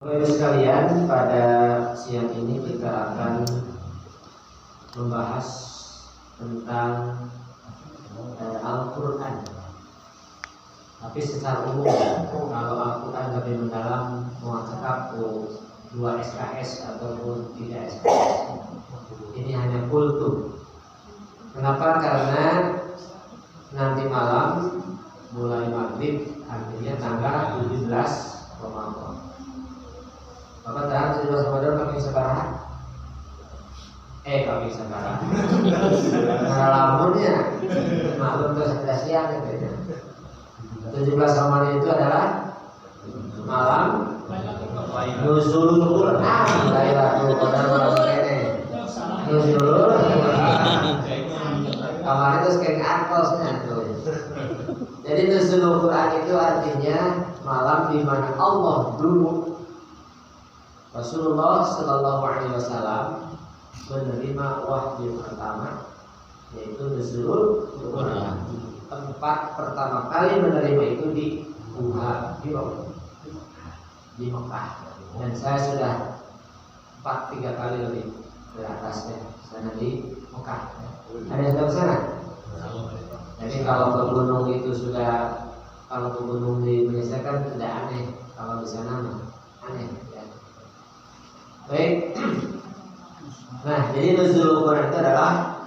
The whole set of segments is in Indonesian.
Bapak Ibu sekalian, pada siang ini kita akan membahas tentang Al-Quran. Tapi secara umum, kalau Al-Quran lebih mendalam, mau cakap 2 SKS ataupun 3 SKS. Ini hanya kultum. Kenapa? Karena nanti malam mulai maghrib, artinya tanggal 17 Ramadan. Bapak tahu 17 Ramadan kami sabaraha? Kami sabaraha. Nah, lamunnya maklum terus ada siang gitu ya. 17 Ramadan itu adalah malam Nuzulul Quran. Lailatul Qadar malam kene. Nuzulul Quran. Kemarin itu kayak artosnya tuh. Jadi Nuzulul Quran itu artinya malam di mana Allah dulu Rasulullah Shallallahu Alaihi Wasallam menerima wahyu pertama, yaitu Nuzulul Quran. Tempat pertama kali menerima itu di Kuha, di Mekah. Dan saya sudah 3 kali lebih ke atasnya sana di Mekah. Ada yang tahu sana? Jadi kalau ke gunung itu sudah, kalau ke gunung di Indonesia kan tidak aneh, kalau di sana aneh. Baik. Nah, jadi Nuzulul Quran itu adalah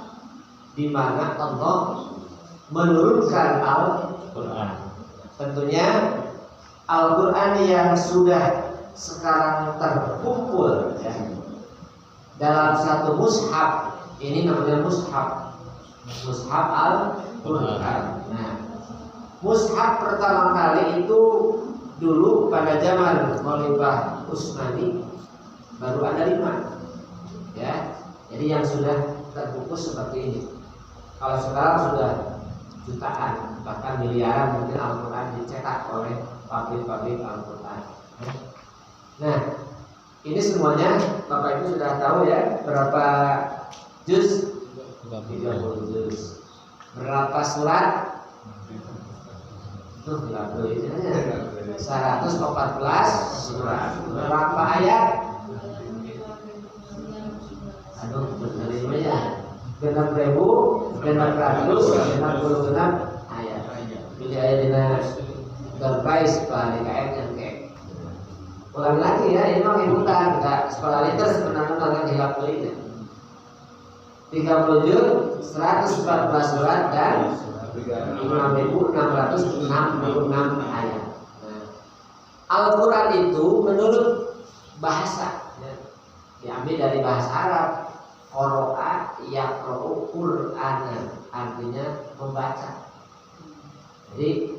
di mana Allah menurunkan Al-Quran. Tentunya Al-Quran yang sudah sekarang terkumpul ya, dalam satu mushaf. Ini namanya mushaf Al-Quran. Nah, mushaf pertama kali itu dulu pada zaman Khalifah Utsmani baru ada 5 ya. Jadi yang sudah terbungkus seperti ini. Kalau sekarang sudah jutaan, bahkan miliaran mungkin Al-Quran dicetak oleh pabrik-pabrik Al-Quran. Nah, ini semuanya Bapak Ibu sudah tahu ya, berapa juz? 30 juz. Berapa surat? Tuh 30 itu 114 surat. Berapa ayat? Aduh, benerima ya. 6.666 ayat. Pilih ayat dina berpais pada DKM yang kayak. Ulang lagi ya, ini mah ibutan, enggak sekolah liter sebenarnya nggak hilap ini. 30 juz, 114 surat dan 6.666 ayat. Nah, Al-Quran itu menurut bahasa ya, diambil dari bahasa Arab. Qara'a yaqra'u Qur'anan, artinya membaca. Jadi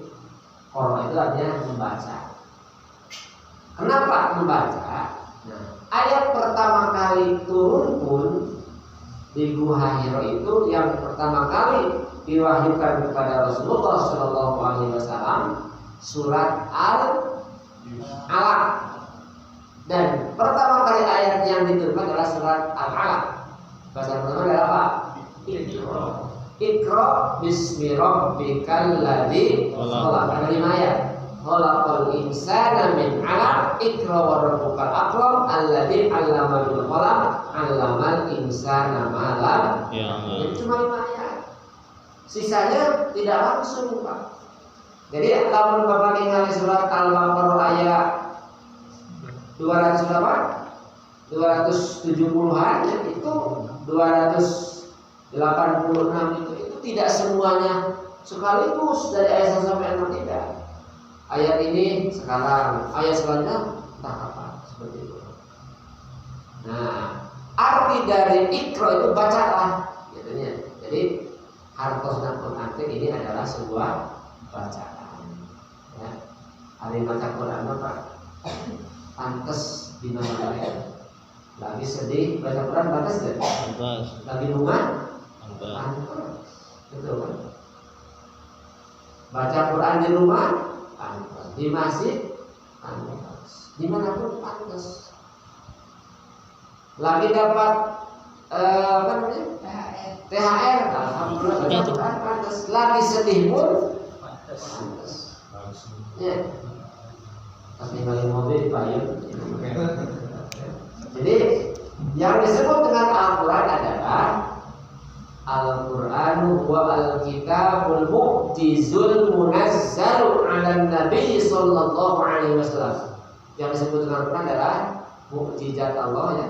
qara' itu artinya membaca. Kenapa membaca? Nah, ayat pertama kali turun pun di Gua Hira itu yang pertama kali diwahyukan kepada Rasulullah Shallallahu Alaihi Wasallam surat Al-Alaq, dan pertama kali ayat yang diturunkan adalah surat Al-Alaq. Bahasa pertama adalah apa? Iqra bismi rabbikal ladzi khalaq. Ada 5 ayat. Khalaqal insana min 'alaq. Iqra wa rabbukal akram alladzi 'allama bil qalam 'allamal insana ma lam ya'lam. Jadi cuma 5 ayat. Sisanya tidak langsung, Pak. Jadi kalau Bapak ingat surat Al-Baqarah ayat 200 berapa? 270-an itu 286 itu tidak semuanya sekaligus dari ayat 1 sampai 6 tidak. Ayat ini sekarang, ayat selanjutnya entah kapan, seperti itu. Nah, arti dari Iqra itu bacalah, gitu ya. Jadi hartosna Quran ini adalah sebuah bacaan. Ya. Hari baca Quran apa? Pantes di mana ya? Lagi sedih baca Quran pantas gak? Pantas. Lagi bunga? Pantas. Betul kan? Baca Quran di rumah? Pantas. Di masjid? Pantas. Dimanapun pantas. Lagi dapat apa namanya? THR. Alhamdulillah baca Quran pantas. Lagi sedih pun pantas. Ya. Pas ninggalin mobil payung. Yang disebut dengan Al-Quran adalah Al-Qur'anu wa al-kitabul mu'jizul munazzalu 'alan nabi sallallahu alaihi wasallam. Yang disebut dengan Al-Quran adalah mukjizat Allah ya,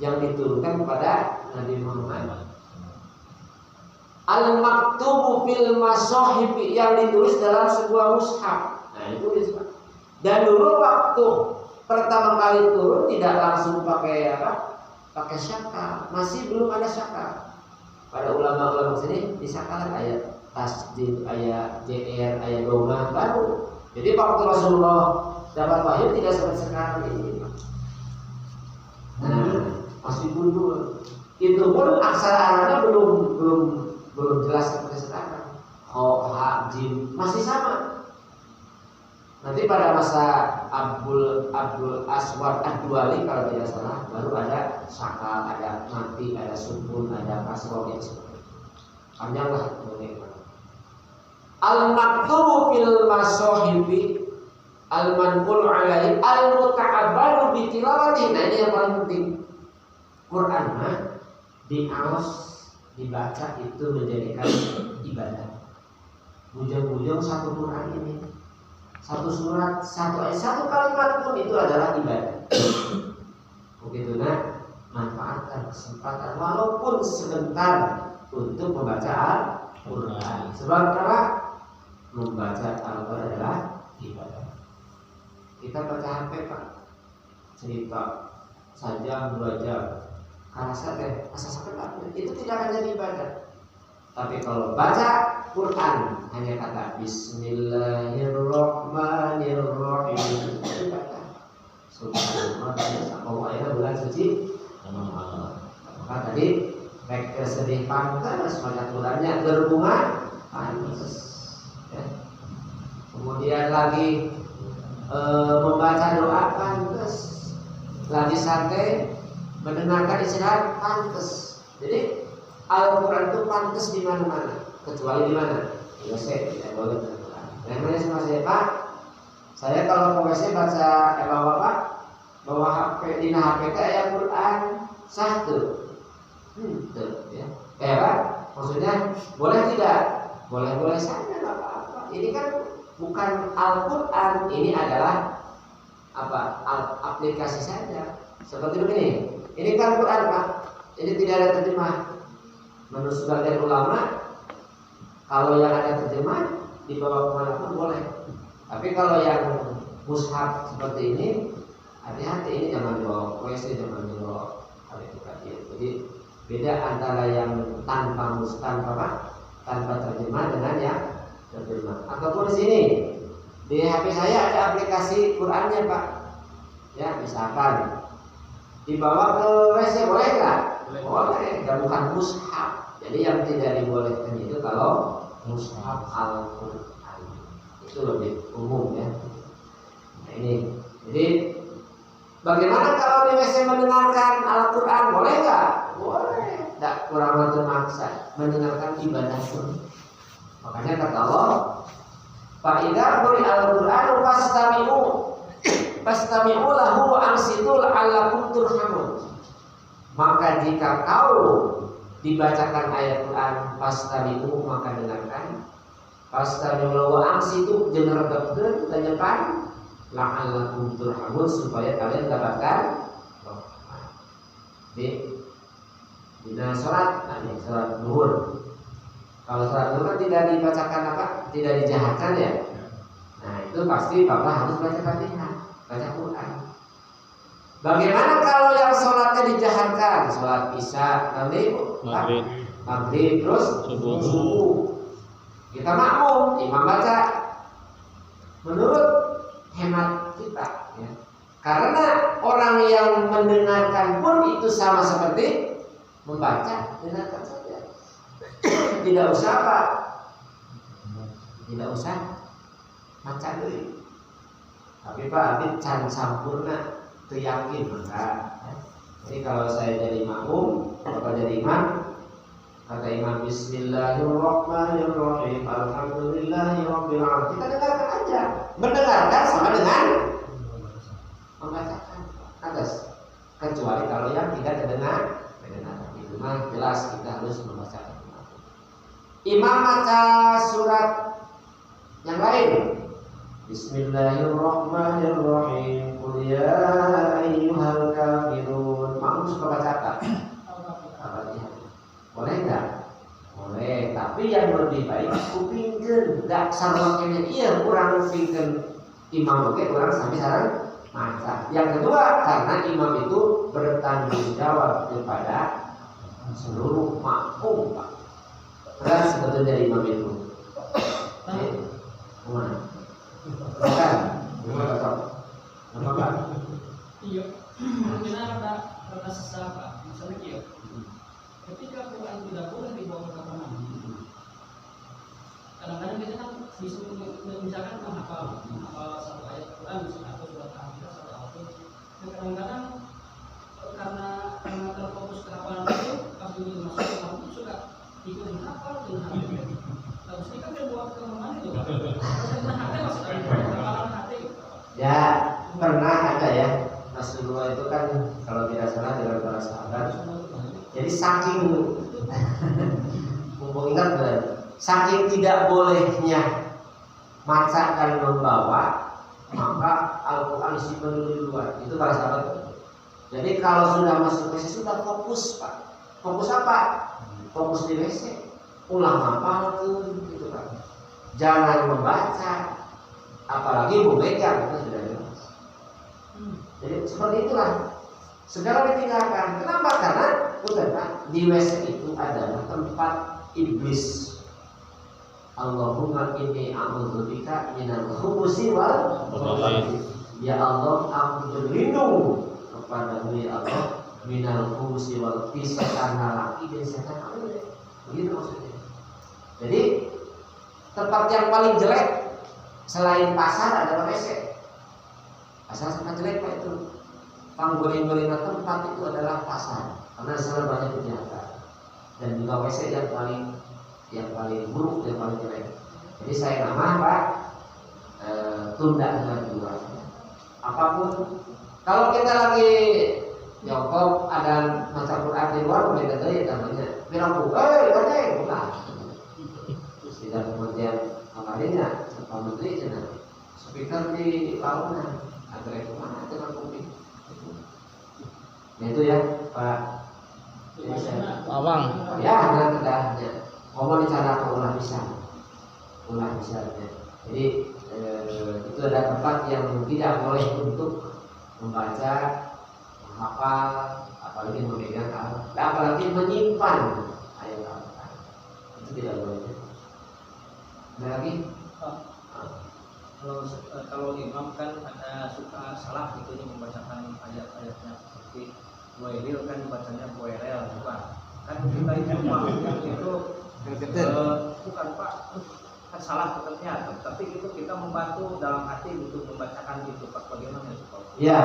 yang diturunkan kepada Nabi Muhammad. Al-maktubu fil masahib, yang ditulis dalam sebuah mushaf. Nah, itu disebut. Dan dulu waktu pertama kali turun tidak langsung pakai apa? Pakai syakal, masih belum ada syakal. Pada ulama-ulama sini disakalan ayat tasdid, ayat JR, ayat doma baru. Jadi waktu Rasulullah dapat wahyu tidak seperti sekarang ini. Nah, masih dulu. Itu pun aksara Arabnya belum jelas seperti sekarang. Ha, jim masih sama. Nanti pada masa Abdul Aswad Ad-Duali kalau tidak salah baru ada syakal, ada mati, ada sukun, ada kasroh yang seperti itu. Panjang lah mengenai al-maktubu fil masahibi al-manqul alaihi al-muta'abbaru bi tilawati. Nah, ini yang paling penting. Quran diaos, dibaca itu menjadikan ibadah. Bujang-bujang satu Quran ini, satu surat, satu ayat, satu kalimat pun itu adalah ibadah. Begitu nah, manfaatkan kesempatan walaupun sebentar untuk membaca Al-Quran. Sebab apa? Membaca Al-Quran adalah ibadah. Kita baca HP Pak, cerita sajam 2 jam, karasa sakit itu tidak akan jadi ibadah. Tapi kalau baca Quran hanya kata Bismillahirrahmanirrahim, Subhanallah, pokoknya bulan suci Ramadan. Maka tadi mereka sedih pantas, banyak Qurannya berbunga pantas. Ya. Kemudian lagi membaca doa pantas, lagi santai mendengarkan istirahat pantas. Jadi Al-Quran itu pantas di mana-mana, kecuali di mana? Di WC tidak boleh Al-Quran. Namanya sama saya Pak. Saya kalau ke WC baca bawa HP di HP kayak Al-Quran satu. Ya. Pak, maksudnya boleh tidak? Boleh saja nggak apa-apa. Ini kan bukan Al-Quran, ini adalah aplikasi saja. Seperti begini. Ini kan Quran Pak. Ini tidak ada terjemah. Menurut sebagian ulama, kalau yang ada terjemah dibawa kemana pun boleh. Tapi kalau yang mushaf seperti ini, hati-hati, ini jangan dibawa WC, jangan dibawa Jadi beda antara yang tanpa terjemah dengan yang terjemah. Ataupun di sini di HP saya ada aplikasi Qurannya Pak. Ya misalkan dibawa ke WC boleh nggak? Boleh, dan bukan mushaf. Jadi yang tidak dibolehkan itu kalau mushaf Al-Quran itu lebih umum ya. Nah ini, jadi bagaimana kalau di WC mendengarkan Al-Quran? Boleh nggak? Boleh. Tidak kurang maksa mendengarkan ibadah pun. Makanya kata Allah, "Fa'idza quri'a Al-Qur'anu fastami'u lahu wa ansitu la'allakum turhamun." Maka jika kau dibacakan ayat Quran, fastami'u, maka dengarkan. Fastami'u lahu wa ansitu, dengarkan, tanyakan, la'allakum turhamun, supaya kalian dapatkan rahmat. Di sholat, sholat zuhur. Kalau sholat zuhur kan tidak dibacakan tidak dijahatkan ya. Nah itu pasti Bapak harus baca Fatihah, baca Quran. Bagaimana kalau yang sholatnya dijahatkan? Sholat isya, nanti maghrib, terus subuh. Kita makmum, imam baca. Menurut hemat kita, ya. Karena orang yang mendengarkan pun itu sama seperti membaca, dengarkan saja. Tidak usah Pak, tidak usah baca dulu. Tapi Pak, abis can sampurna, itu yakin maka. Jadi kalau saya jadi makmum, Bapak jadi imam, kata imam Bismillahirrahmanirrahim, Alhamdulillahirabbil alamin. Kita dengarkan aja. Mendengarkan sama dengan membacakan. Atas. kecuali kalau yang tidak terdengar. Itu mah jelas kita harus membaca. Imam baca surat yang lain. Bismillahirrahmanirrahim. Qul ya ayyuhal kafirun. Makmum suka baca apa? Al-Fatihah. Boleh enggak? Boleh, tapi yang lebih baik kupingkeun, enggak sarwakenya ieu kurang kupingkeun imam oke kurang sampai sareng maca. Yang kedua, karena imam itu bertanggung jawab kepada seluruh makmum, Pak. Berat sebetulnya imam itu. Mana? Bukan. Apa? Iya. Mungkin ada sesat, Pak. Misalnya kieu. Ketika Quran tidak boleh dibawa ke mana? Kadang-kadang kita kan disuruh misalkan menghafal satu ayat Quran misalnya atau surat Al-Fatihah satu ayat. Dan kadang-kadang karena terfokus ke hafalan itu, pas ini masuk kamu suka ikut menghafal dan hafal. Terus ini kan dia bawa ke mana itu? Karena hati maksudnya hafalan hati. Ya, pernah ada ya. Rasulullah itu kan kalau tidak salah dengan para sahabat. Jadi saking mumpung ingat saking tidak bolehnya maca dan membawa, maka Al-Quran disimpan dulu di luar. Itu para sahabat. Jadi kalau sudah masuk WC sudah fokus, Pak. Fokus apa? Fokus di WC. Ulang hafal tuh, gitu kan. Jangan membaca, apalagi memegang, itu sudah jelas. Jadi seperti itulah. Segala ditinggalkan. Kenapa? Karena di WC itu adalah tempat iblis. Allahumma inni a'udzubika minal khubusi wal khaba'ith. Ya Allah, aku berlindung kepadamu ya Allah minal khubusi wal khaba'ith, setan laki dan setan wanita. Begitu maksudnya. Jadi tempat yang paling jelek selain pasar adalah WC. Pasar sangat jelek Pak itu. Panggoling-goling tempat itu adalah pasar. Karena di sana banyak kejahatan dan juga WC yang paling buruk, yang paling jelek. Jadi saya nama Pak tunda dengan dua. Apapun kalau kita lagi nyokok ada baca Quran di luar boleh kata ya namanya bilang bukan tidak kemudian kemarinnya Pak Menteri cina speaker di launan agar itu mana dengan kuping itu ya Pak. Awang. Ya, benar kendahnya. Ngomong di sana ulah bisa ya. Jadi itu ada tempat yang tidak boleh untuk membaca, menghafal, apalagi memegang apalagi menyimpan ayat Al-Quran. Itu tidak boleh. Ada lagi? Kalau imam kan ada suka salah gitu membacakan ayat-ayatnya seperti Wairil kan bacanya Wairel bukan kan kita itu bukan Pak kan salah tetapnya tapi itu kita membantu dalam hati untuk membacakan itu Pak bagaimana itu Pak? Ya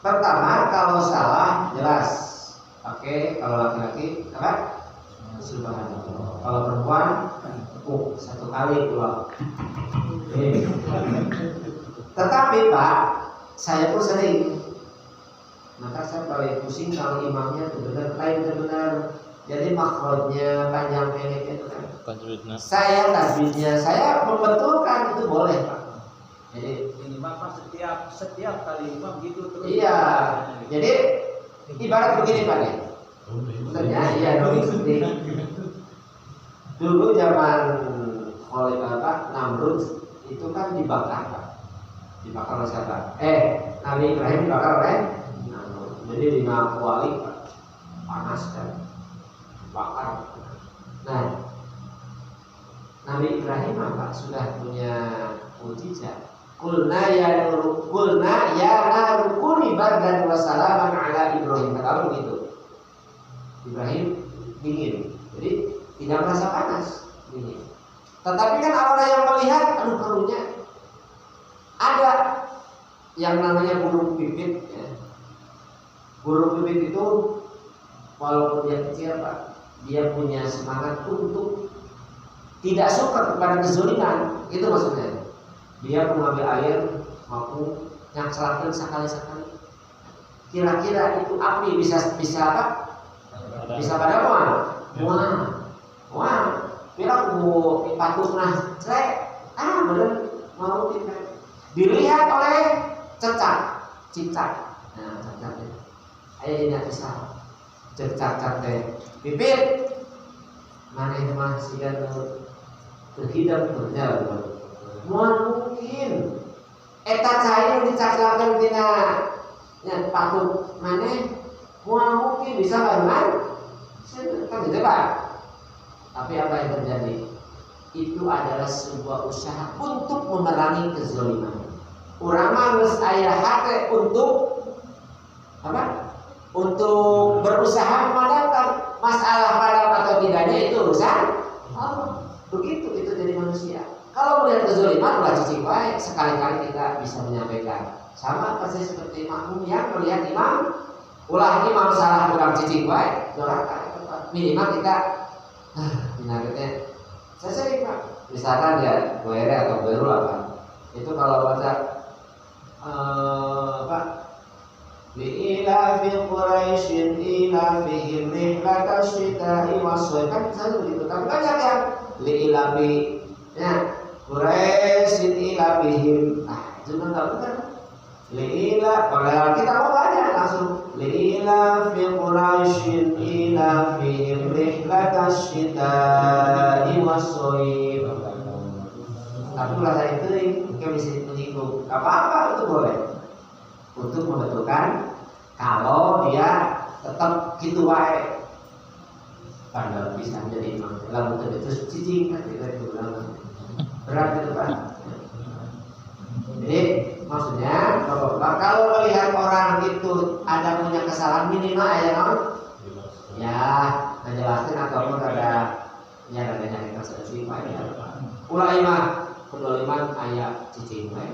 pertama kalau salah jelas pakai kalau laki-laki apa? Subhanallah. Kalau perempuan satu kali pulang. Tetapi Pak saya pun sering maka saya paling pusing kalau imamnya benar jadi makhrajnya panjang pendek itu kan saya tajwidnya saya membetulkan itu boleh Pak. Jadi minimal Pak setiap kali imam gitu terus iya jadi ibarat begini Pak nih ternyata iya dulu zaman Namrud itu kan dibakar Pak. Dibakar oleh siapa? Nabi Ibrahim dibakar oleh jadi 5 kuali panas dan bakar. Nah, Nabi Ibrahim apa sudah punya mukjizat. Qulna ya narukuni bardan wa salaman ala Ibrahim. Kata begitu. Ibrahim dingin. Jadi tidak merasa panas, dingin. Tetapi kan orang yang melihat karunya ada yang namanya burung pipit ya. Burung pipit itu walaupun dia kecil Pak, dia punya semangat untuk tidak suka kepada kezaliman. Itu maksudnya. Dia mengambil air mampu nyakslakeun sakali-sakali. kira-kira itu api bisa apa? Bisa pada mual. Bila ku dipatutna crek, bener mau dilihat oleh cicak. Nah, cicak teh. Aya dina kisah. Cicak teh pipit. Maneh mah siga terhidap berjalan. Moal mungkin eta cai dicaklakeun tina nya patut maneh moal mungkin bisa barengan. Kan gitu Pak. Tapi apa yang terjadi? Itu adalah sebuah usaha untuk memerangi kezaliman. Urang mah geus aya hate untuk apa? Untuk berusaha memadamkan masalah padam atau tidaknya itu urusan Allah. Begitu itu jadi manusia. Kalau melihat kezaliman ulah cicing wae, sekali-kali kita bisa menyampaikan. Sama persis seperti makmum yang melihat imam, ulah imam salah kurang cicing wae, doakan. Minimal kita penyakitnya saya sering Pak, misalkan ya WR atau baru apa itu kalau baca apa li'ilafi Quraisyin ilafihim rihlatash shita'i was-shayf kan selalu begitu. Tapi banyak yang li'ilafi ya Quraisyin ilafihim itu kan enggak benar. Li'ila kalau kita mau baca langsung li'ilafi Quraisyin ilafihim rihlatash shita'i was-shayf. Tapi bahasa itu mungkin bisa menyinggung. Apa-apa itu boleh untuk membetulkan kalau dia tetap gitu wae padahal bisa menjadi imam dalam betul itu cicing kan kita itu berat itu Pak. Jadi maksudnya kalau melihat orang itu ada punya kesalahan minimal ya menjelaskan ataupun ada nyari kasih Pak ya. Ulah imam kedoliman ayat cicing wae.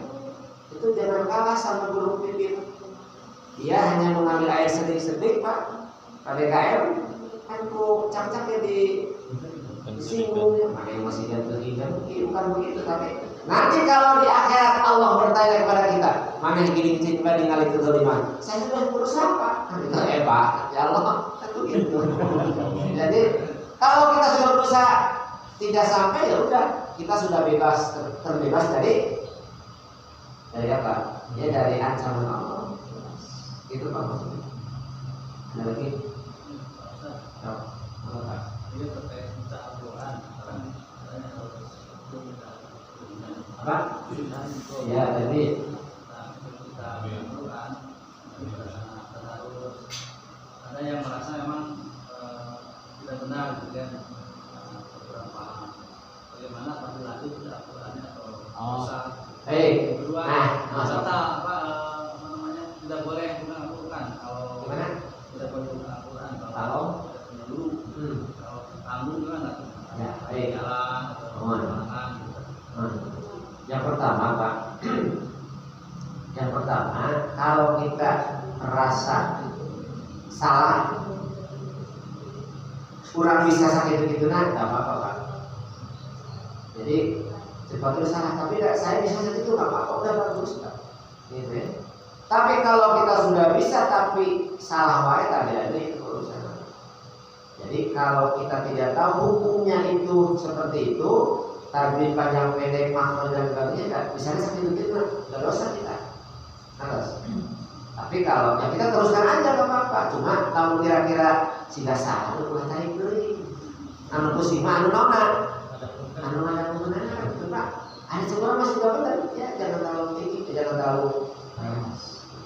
Itu jangan kalah sama guru pipit. Dia hanya mengambil air sedikit Pak. KDKM kan ku cak-caknya disinggung. Makanya masih dan bukan begitu. Tapi nanti kalau di akhirat Allah bertanya kepada kita, mana yang gini cinta ningali kezaliman? Saya sudah berusaha Pak. Kan itu Pak. Ya Allah kan begitu. Jadi kalau kita sudah berusaha tidak sampai ya udah kita sudah terbebas dari apa? Ya dari ancaman Allah. Itu Pak maksudnya. Ada lagi? Ya. Apa? Ini terkait baca Al-Quran. Apa? Ya tadi. Kita Al-Quran. Ada yang merasa memang tidak benar gitu kan. Beberapa bagaimana lagi tidak Al-Qurannya atau bisa. Kedua, serta apa namanya tidak boleh gunakan Al-Quran kalau gimana? Tidak boleh gunakan Al-Quran Kalau punya dulu, kalau tanggung gimana? Ya, baik. Jalan atau makan. Yang pertama Pak, yang pertama kalau kita merasa salah, kurang bisa sakit gitu nggak apa-apa Pak. Jadi cepat salah, tapi saya bisa saja itu nggak apa-apa, udah bagus Pak. Gitu ya. Tapi kalau kita sudah bisa tapi salah wae tadi ada itu urusan. Jadi kalau kita tidak tahu hukumnya itu seperti itu, tadi panjang pendek makna dan sebagainya, bisa sakit itu nggak dosa kita. Harus. Tapi kalau ya kita teruskan aja nggak apa-apa. Cuma kalau kira-kira sudah salah, udah tarik dulu. Anu kusima, anu nona, anu ada kebenaran. Pak, ada seorang masih tahu kan? Ya jangan terlalu tinggi, jangan terlalu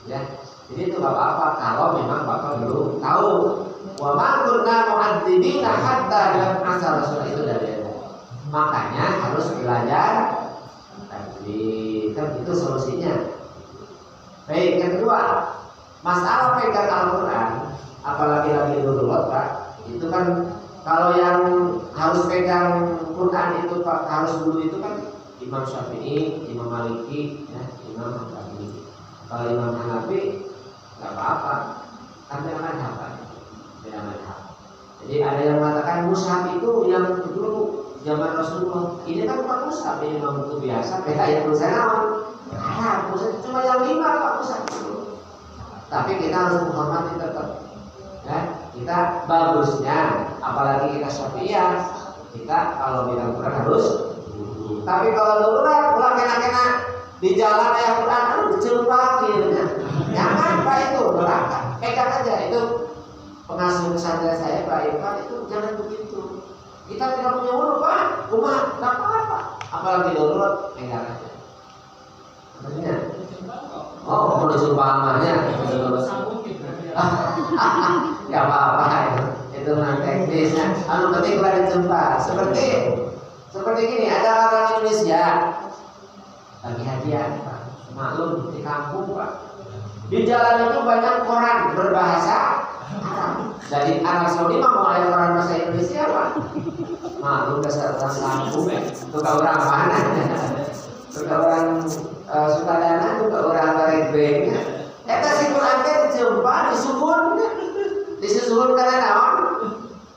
ya. Jadi itu nggak apa-apa kalau memang Bapak belum tahu. Wa ma kunna mu'adzibina hatta dalam asal Rasul itu dari makanya harus belajar tajwid. Kan itu solusinya. Baik, yang kedua, masalah pegang Al-Quran, apalagi lagi dulu Pak, itu kan kalau yang harus pegang Quran itu Pak, harus dulu itu kan Imam Syafi'i, Imam Maliki, ya, Imam Hanafi. Kalau Imam Hanafi nggak apa-apa, kan beda mazhab Pak, beda mazhab. Jadi ada yang mengatakan mushaf itu yang dulu zaman Rasulullah. Ini kan bukan mushaf, ini memang buku biasa. Beda ya tulisannya apa? Mushaf cuma yang 5 Pak mushaf. tapi kita harus menghormati tetap. Ya, kita bagusnya, apalagi kita Syafi'iyah, kita kalau bilang Quran harus. Tapi kalau darurat, ulah kena-kena di jalan ayat Quran, dicempakin. Jangan Pak itu neraka. Pegang aja itu pengasuh pesantren saya Pak Irfan itu jangan begitu. Kita tidak punya urut Pak, rumah nggak apa-apa. Apalagi darurat, pegang aja. Maksudnya, oh mau disuruh pamannya. Ya apa-apa itu memang teknisnya. Anu penting kalau dijumpa seperti gini, ada orang Indonesia lagi hadiah Pak. Maklum di kampung Pak, di jalan itu banyak koran berbahasa Arab. Jadi Arab Saudi mah mau ada koran bahasa Indonesia Pak. Maklum dasar orang kampung, tukang orang mana? Tukang orang Sukadana, tukang orang Barebeng. Kasih Quran teh dijumpa disusun karena naon?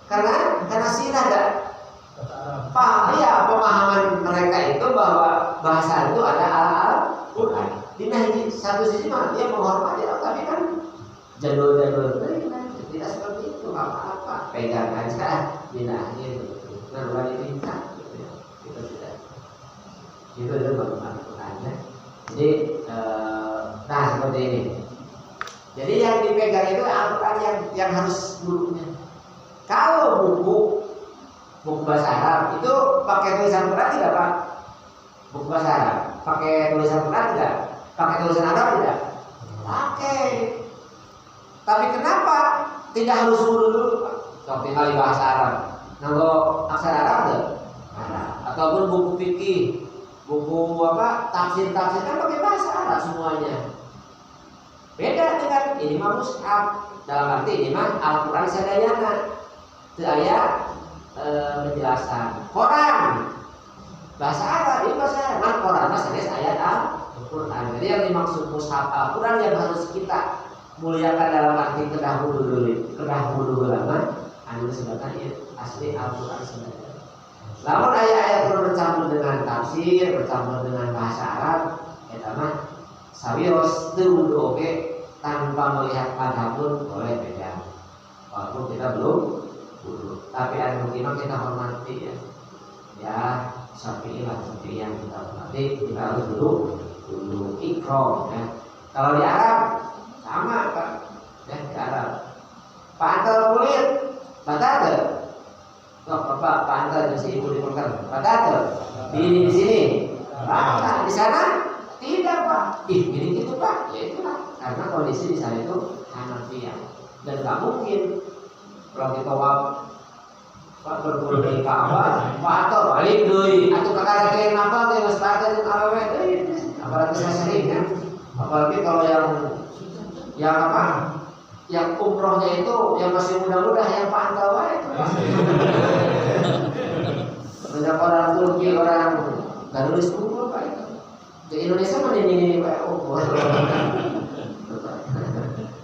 Karena sirah ada. Iya, pemahaman mereka itu bahwa bahasa itu ada Al-Quran. Di satu sisi mah dia menghormati, tapi kan jadul-jadul tidak seperti itu, apa-apa. Pegang aja, dinahnya nah bukan diminta, itu tidak. Itu menghormati Qurannya. Jadi, nah seperti ini. Jadi yang dipegang itu Al-Quran yang harus bukunya. Kalau buku bahasa Arab itu pakai tulisan Quran tidak Pak? Buku bahasa Arab pakai tulisan Quran tidak? Pakai tulisan Arab tidak? Pakai. Tapi kenapa tidak harus dulu Pak? Sok tinggal di bahasa Arab. Nanggo aksara Arab tidak? Ataupun buku fikih, buku tafsir kan pakai bahasa Arab semuanya. Beda dengan ini mah mushaf, dalam arti ini mah Al-Quran sadayana. Itu ayat penjelasan. Quran bahasa Arab, ini bahasa Arab. Nah, Quran maksudnya ayat Al-Quran. Jadi yang dimaksud mushaf Al-Quran yang harus kita muliakan dalam arti kedahulu lama. Anu sebenarnya asli Al-Quran sebenarnya. Namun ayat-ayat Quran bercampur dengan tafsir, bercampur dengan bahasa Arab, eta mah sawios teu wudu oge tanpa melihat madhab pun boleh beda. Walaupun kita belum wudu, tapi ada mungkin kita hormati ya. Ya, Syafi'i lah seperti yang kita hormati, kita harus dulu ikram ya. Kalau di Arab sama Pak, ya di Arab. Pantel kulit, batal. Kok Bapak pantel si ibu di pekan, batal. Di sini, batal. Di sana tidak Pak. Gini gitu Pak, ya itulah. Karena kondisi di sana itu Hanafiyah dan nggak mungkin kalau kita Pak berkumpul di Ka'bah, Pak balik deui, atuh kakak kayak apa kayak mas baca jeung awewe deui. Apalagi saya sering kan. Apalagi kalau yang apa? Yang umrohnya itu yang masih muda-muda yang pantau wae. Banyak orang Turki, orang Garulis kumpul Pak itu. Di Indonesia mah ini Pak.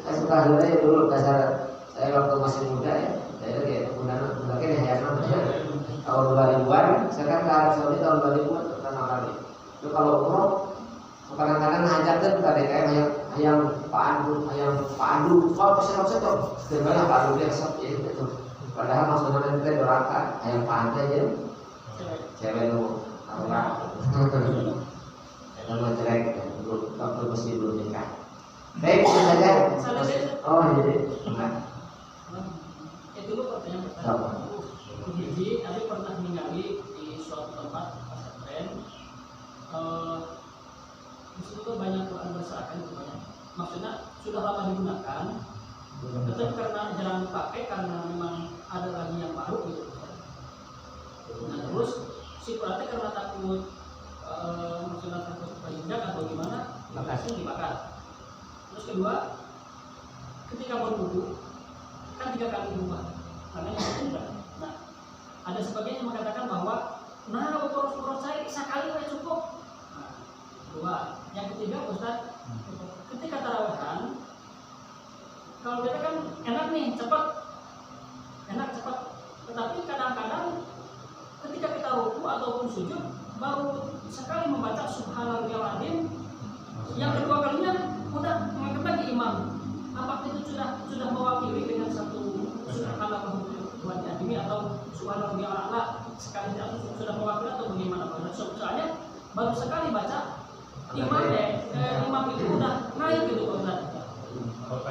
Saya suka dulu dasar saya waktu masih muda ya. Saya kayak muda kan ya tahun 2000-an. Saya kan ke Arab Saudi tahun 2000-an pertama kali. Itu kalau umroh kadang-kadang hajatkan ke DKM yang Pak Andu, oh pesan tuh, sebenarnya Pak Andu dia kesep ya itu. Padahal maksudnya kita doakan yang Pak Andu aja, cewek lu, orang, nama jelek, belum mesti belum nikah. Baik, saja. Oh jadi, itu dulu pertanyaan pertama. Jadi, kami pernah menggali di suatu tempat pesantren. Di situ banyak Quran berserakan itu banyak. Maksudnya sudah lama digunakan, tetapi karena jarang dipakai karena memang ada lagi yang baru gitu. Nah terus si Quran karena takut maksudnya takut terjejak atau gimana, langsung dibakar. Terus kedua, ketika berwudu kan 3 kali berubah, karena yang tidak. Nah ada sebagian yang mengatakan bahwa boros saya sekali saja cukup. Dua, yang ketiga Ustaz, ketika tarawehan, kalau kita kan enak nih cepat, tetapi kadang-kadang ketika kita ruku ataupun sujud baru sekali membaca Subhanallahil Azim, yang kedua kalinya udah mengangkat lagi imam. bihamdi atau subhanallah bihamdi sekali tidak sudah mewakili atau bagaimana Pak? Soalnya baru sekali baca imam itu udah naik gitu Pak Ustaz.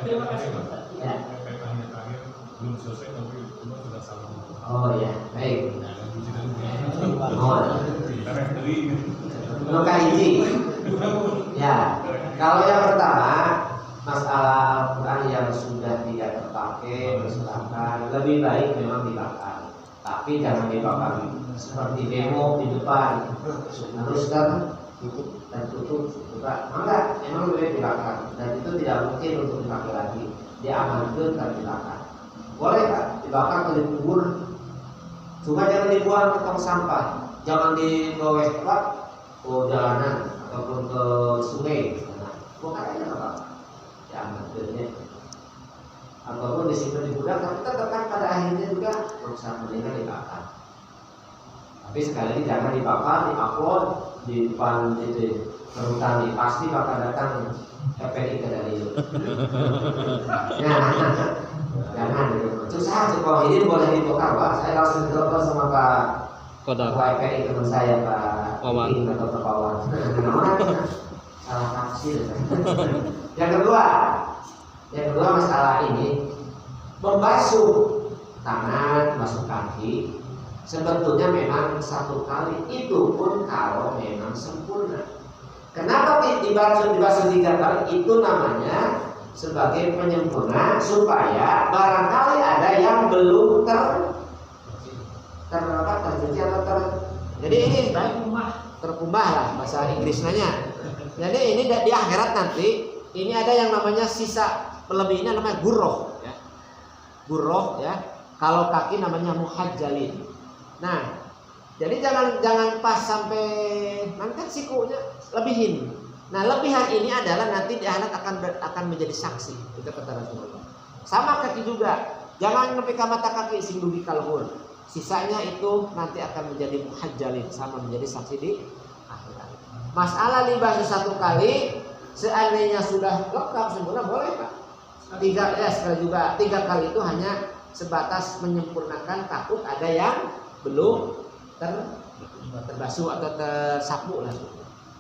Terima kasih Pak Ustaz. Ya. Terakhir belum selesai tapi cuma sudah salah. Oh ya, baik. Luka hiji. Ya, kalau yang pertama masalah Al-Quran yang sudah tidak terpakai berserakan, lebih baik memang dibakar. Tapi jangan dibakar seperti demo di depan, harus kan tutup dan tutup juga. Enggak, memang lebih baik dibakar dan itu tidak mungkin untuk dipakai lagi. Diamankan dan dibakar. Boleh Pak, dibakar atau dikubur. Cuma jangan dibuang ke tong sampah, jangan dibawa ke jalanan ataupun ke sungai. Bukan aja Pak, diamankan. Ataupun disimpan di gudang, tapi tetap kan pada akhirnya juga berusaha mendingan dibakar. Tapi sekali lagi jangan dibakar, diupload di depan itu perhutani, pasti bakal datang FPI ke dari itu. Jangan, susah cukup ini boleh dibakar Pak. Saya langsung telepon sama Pak Ketua FPI teman saya Pak Iking atau Pak Wawan. Salah tafsir. Yang kedua masalah ini membasuh tangan, basuh kaki sebetulnya memang satu kali, itu pun kalau memang sempurna. Kenapa dibasuh 3 kali? Itu namanya sebagai penyempurna supaya barangkali ada yang belum tercuci atau jadi ini terkumbah lah bahasa Inggrisnya. Jadi ini di akhirat nanti ini ada yang namanya sisa pelebihnya namanya gurroh ya. Gurroh ya. Kalau kaki namanya muhajjalin. Nah, jadi jangan pas sampai nanti sikunya lebihin. Nah, lebihan ini adalah nanti di akhirat akan menjadi saksi. Itu kata Rasulullah. Sama kaki juga. Jangan nepi ka mata kaki sing dugi ka luhur. Sisanya itu nanti akan menjadi muhajjalin, sama menjadi saksi di akhirat. Masalah libas 1 kali, seandainya sudah lengkap sempurna boleh Pak. 3 sekali juga. 3 kali itu hanya sebatas menyempurnakan, takut ada yang belum terbasuh atau tersapu lah.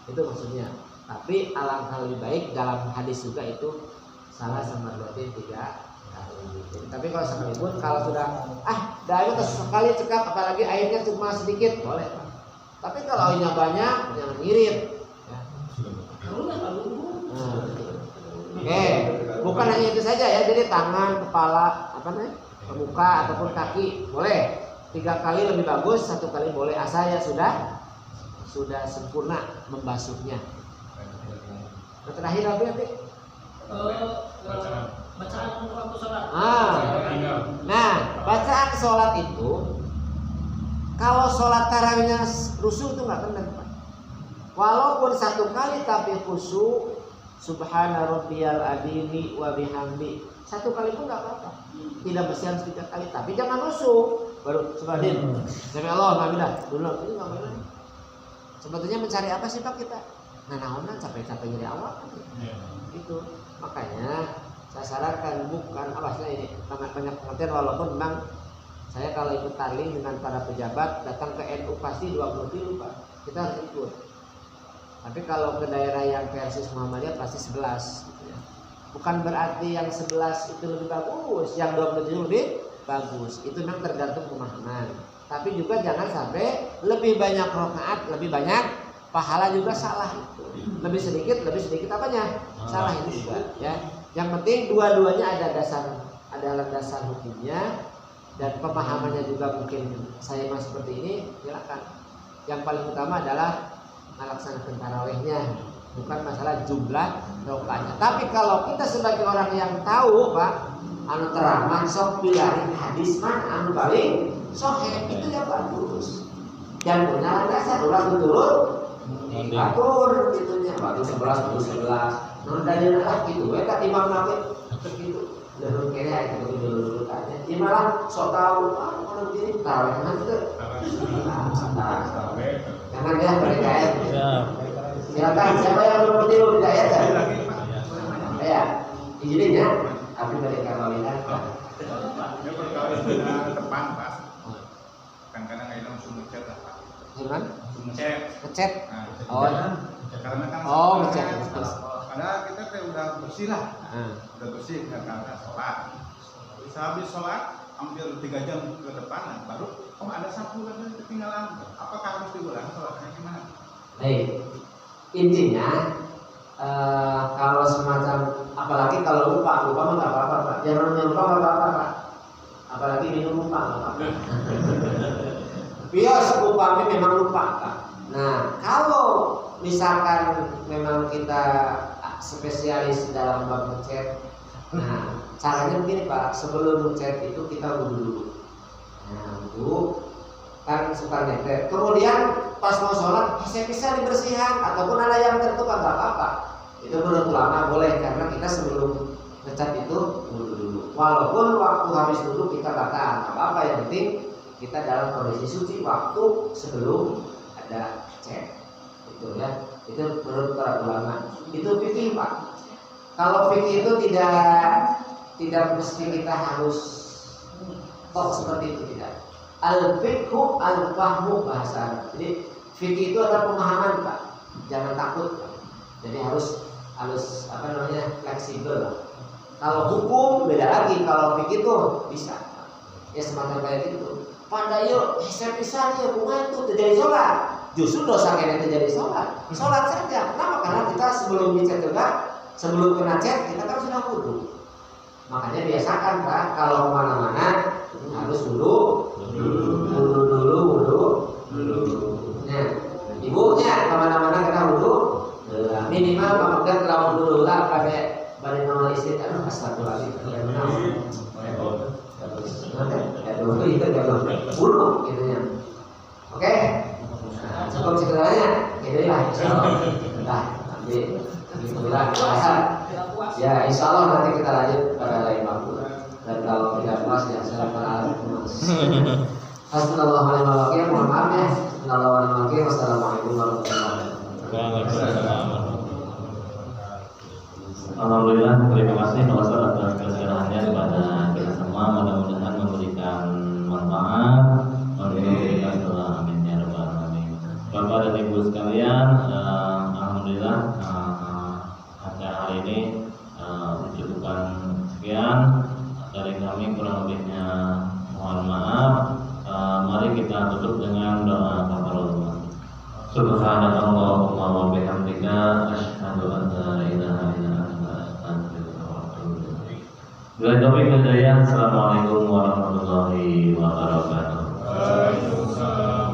Itu maksudnya. Tapi alangkah lebih baik dalam hadis juga itu salah sama berarti 3 kali. Tapi kalau sekalipun kalau sudah airnya sekali cekap apalagi airnya cuma sedikit boleh Pak. Tapi kalau airnya banyak jangan irit. Ya. Oke, bukan hanya itu saja ya. Jadi tangan, kepala, muka ataupun kaki boleh. 3 kali lebih bagus, 1 kali boleh asal ya sudah sempurna membasuhnya. Nah, terakhir apa nanti? Bacaan waktu sholat. Nah, bacaan sholat itu kalau sholat tarawihnya rusuh itu nggak kena Pak. Walaupun 1 kali tapi khusyuk, subhana rabbiyal adimi wa bihamdi. 1 kali pun nggak apa-apa. Tidak mesti harus 3 kali, tapi jangan rusuh. Baru subhanallah, demi Allah nggak bilang dulu itu nggak boleh. Sebetulnya mencari apa sih Pak kita? Nah, naonan capek-capek dari awal itu. Makanya saya sarankan bukan ini banyak pengertian, walaupun memang saya kalau ikut talim dengan para pejabat datang ke NU pasti 20 kilo Pak. Kita harus ikut. Tapi kalau ke daerah yang versi Muhammadiyah pasti 11 gitu ya. Bukan berarti yang 11 itu lebih bagus, yang 20 kilo lebih bagus. Itu memang tergantung pemahaman. Tapi juga jangan sampai lebih banyak rakaat, lebih banyak pahala juga salah itu. Lebih sedikit apanya? Salah itu juga ya. Yang penting dua-duanya ada landasan hukumnya dan pemahamannya juga mungkin saya masih seperti ini, silakan. Yang paling utama adalah melaksanakan tarawihnya, bukan masalah jumlah rakaatnya. Tapi kalau kita sebagai orang yang tahu Pak, anu teraman sok pilarin hadis man anu paling sahih itu yang bagus. Dan punya landasan ulah turun atur gitunya baru 11 non dalil lah gitu. Eta Imam Nawawi begitu. Lalu kira gitu tanya. Dia malah sok tahu orang begini tarawih itu. Jangan dia berkait. Silakan siapa yang belum tidur hidayah ya? Ya, izinnya tapi dari kawalan. Dia berkawin dengan teman Pak. kadang-kadang aja langsung ngechat lah Pak. Gimana? Ngechat. Ngechat. Nah, Oh. karena kan Ngechat. padahal kita teh udah bersih lah. Udah bersih karena sholat. Bisa habis sholat hampir 3 jam ke depan baru ada sapu lagi ketinggalan. Apakah harus diulang sholatnya gimana? Baik, intinya kalau semacam, apalagi kalau lupa mah nggak apa-apa Pak. Jangan lupa nggak apa-apa Pak. Apalagi minum lupa nggak apa-apa. Bias upami memang lupa Pak. Nah kalau misalkan memang kita spesialis dalam bab ngechat, nah caranya begini Pak. Sebelum ngechat itu kita wudhu dulu. Nah wudhu kan suka nyetek. Kemudian pas mau sholat bisa dibersihkan ataupun ada yang tertukar nggak apa-apa. Itu menurut ulama boleh karena kita sebelum ngecat itu wudhu dulu. Walaupun waktu habis wudhu kita batal, nggak apa-apa. Yang penting kita dalam kondisi suci waktu sebelum ada chat. Itu ya. Itu menurut para ulama. Itu fikih Pak. Kalau fikih itu tidak mesti kita harus seperti itu, tidak. Al-fiqhu al-fahmu bahasa Arab. Jadi fikih itu adalah pemahaman Pak. Jangan takut. Jadi harus fleksibel. Kalau hukum beda lagi. Kalau fikih itu bisa. Ya semacam kayak gitu. Pada yuk bisa bunga itu terjadi sholat. Justru dosa kena terjadi sholat. Sholat saja. Kenapa? Karena kita sebelum dicet juga, sebelum kena chat kita kan sudah wudhu. Makanya biasakan Pak kalau kemana-mana harus wudhu dulu. Nah, ibunya kemana-mana kena wudhu. Minimal kemudian kalau wudhu dulu lah pakai badan normal istri. Aduh astagfirullahaladzim. Dulu itu wudhu gitunya. Oke. Nah, cukup segalanya. Gitu lah. Nah, nanti itulah. Ya insya Allah nanti kita lanjut pada lain waktu. Dan kalau tidak puas ya saya akan Assalamualaikum, mohon maaf ya. Wassalamualaikum warahmatullahi wabarakatuh. Alhamdulillah, terima kasih Pak Ustaz atas kesediaannya kepada kita semua. Mudah-mudahan memberikan manfaat, memberikan doa, amin ya rabbal alamin. Bapak dan Ibu sekalian, alhamdulillah acara hari ini mencukupkan sekian dari kami, kurang lebihnya mohon maaf. Mari kita tutup dengan doa kafarah. Subhanallahumma wa bihamdika asyhadu an la ilaha illa anta astaghfiruka wa atubu ilaik. Bila taufik wal hidayah. Assalamualaikum warahmatullahi wabarakatuh. Waalaikumsalam.